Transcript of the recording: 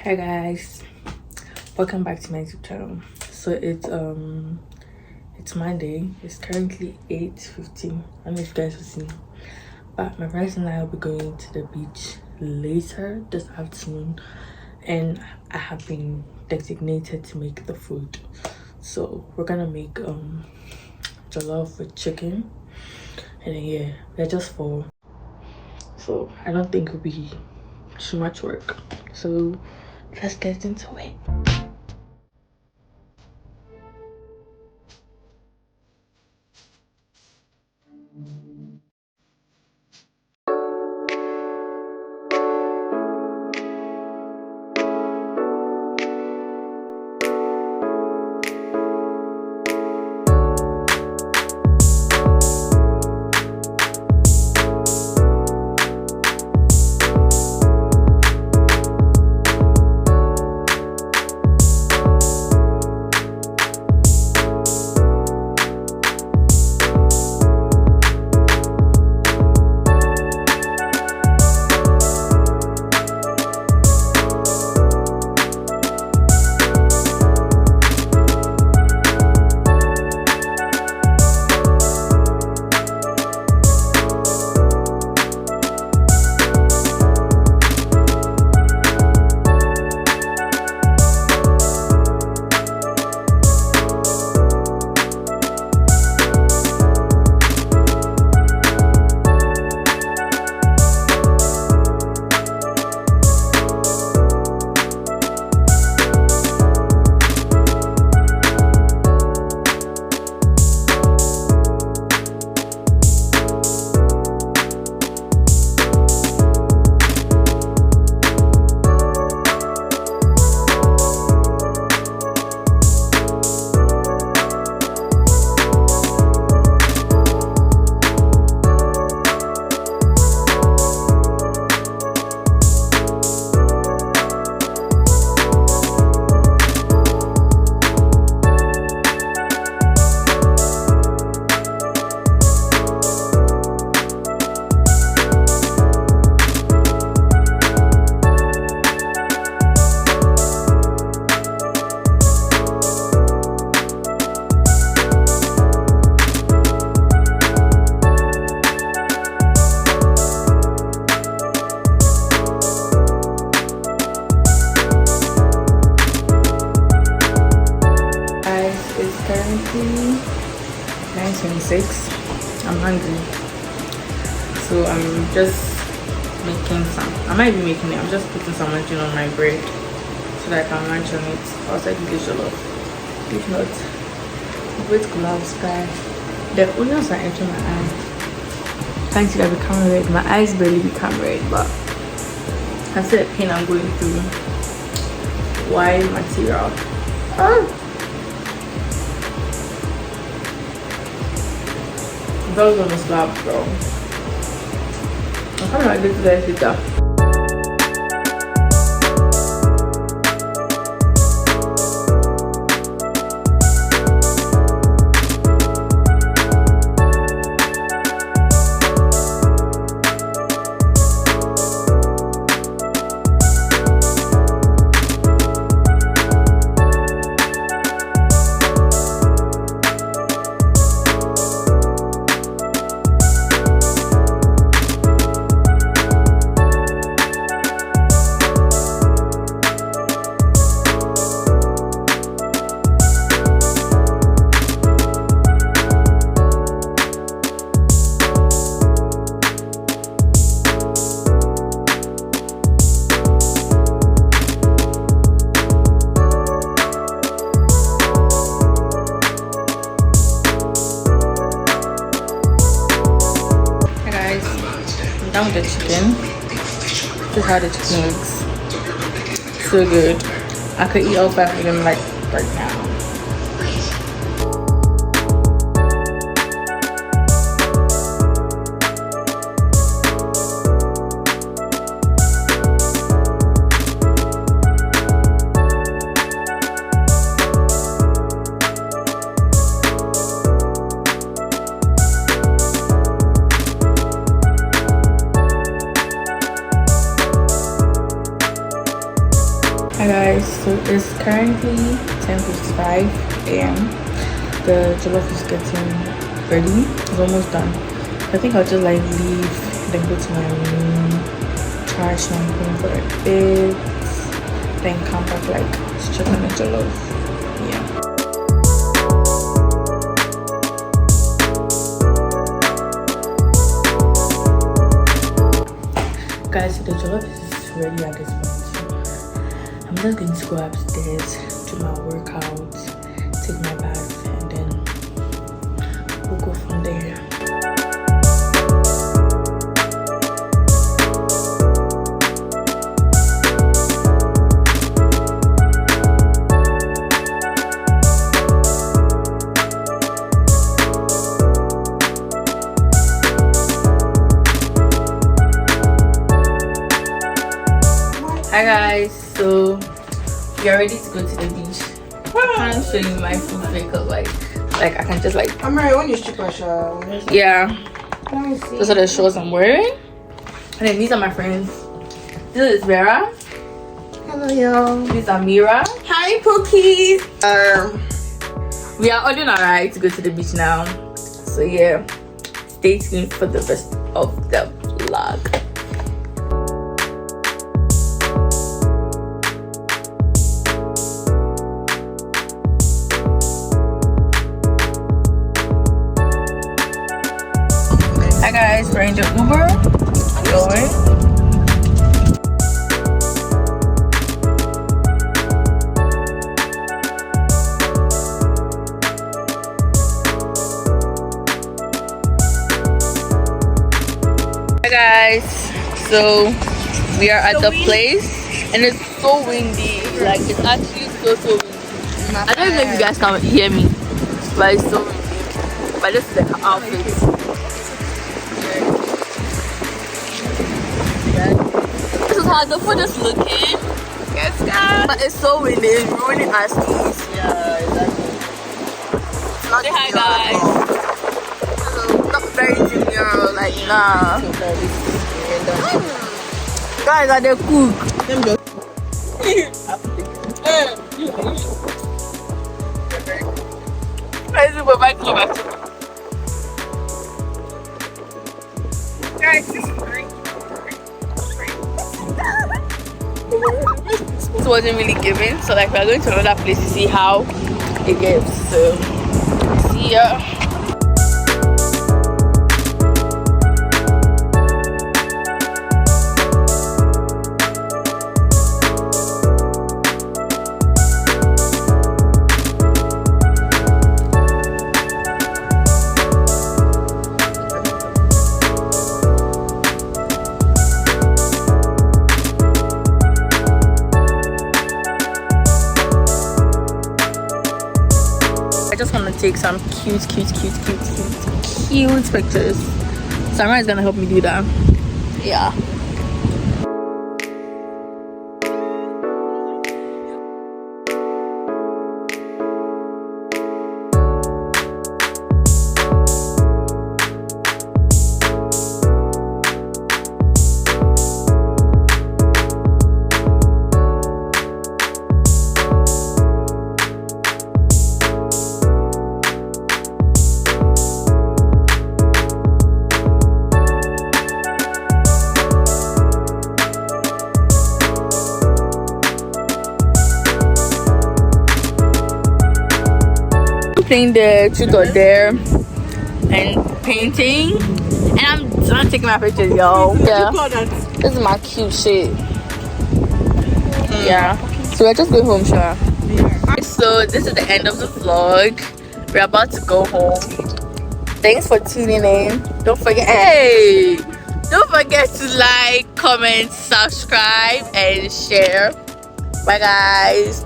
Hi guys, welcome back to my YouTube channel. So it's Monday. It's currently 8:15. I don't know if you guys will see, but my friends and I will be going to the beach later this afternoon, and I have been designated to make the food. So we're gonna make jollof with chicken, and then yeah, they're just four, so I don't think it'll be too much work. So let's get into it. Currently 9:26. I'm hungry, so I'm just making some. I might be making it. I'm just putting some onion on my bread so that I can munch on it outside the jollof. If not, wait till I'll sky. The onions are entering my eye. Can't see that become red. My eyes barely become red, but I see the pain I'm going through. Why material? That was on the slab, bro. I'm coming back to you guys later. Done with the chicken. This is how the chicken looks. So good. I could eat all 5 of them like right now. Hi guys, so it's currently 10:55 a.m. The jollof is getting ready. It's almost done. I think I'll just like leave, then go to my room, charge my phone for a bit, then come back like check on the jollof. Yeah. Guys, so the jollof is ready at this point. So I'm just going to go upstairs, do my workout, take my bath, and then we'll go from there. Hi guys, so we are ready to go to the beach. I can't show you my full makeup, like I can just like. I'm ready. When you strip my show. Yeah. Let me see. Those are the shorts I'm wearing, and then these are my friends. This is Vera. Hello, y'all. This is Amira. Hi, Pookies. We are on our ride to go to the beach now. So yeah, stay tuned for the rest of the vlog. Hi guys, we're in the Uber. Going. Hi guys, so we are at the place and it's so windy. Like it's actually so windy. I don't know if you guys can hear me, but it's so windy. But this is the outfit. This is how the food is looking. Yes, guys. But it's so windy. It's ruining our skis. Yeah, exactly. Say hi, guys. Hello. Not very junior, like nah. Guys, are they cook? Guys, we're back to back. Guys, this is great. This wasn't really giving, so like we're going to another place to see how it gives. So see ya. I just want to take some cute pictures. Sarah is gonna help me do that. Yeah. Playing the truth or dare and painting, and I'm done taking my pictures, y'all. Yeah, this is my cute shit. Yeah, so we're just going home, sure. So this is the end of the vlog. We're about to go home. Thanks for tuning in. Don't forget to like, comment, subscribe, and share. Bye guys.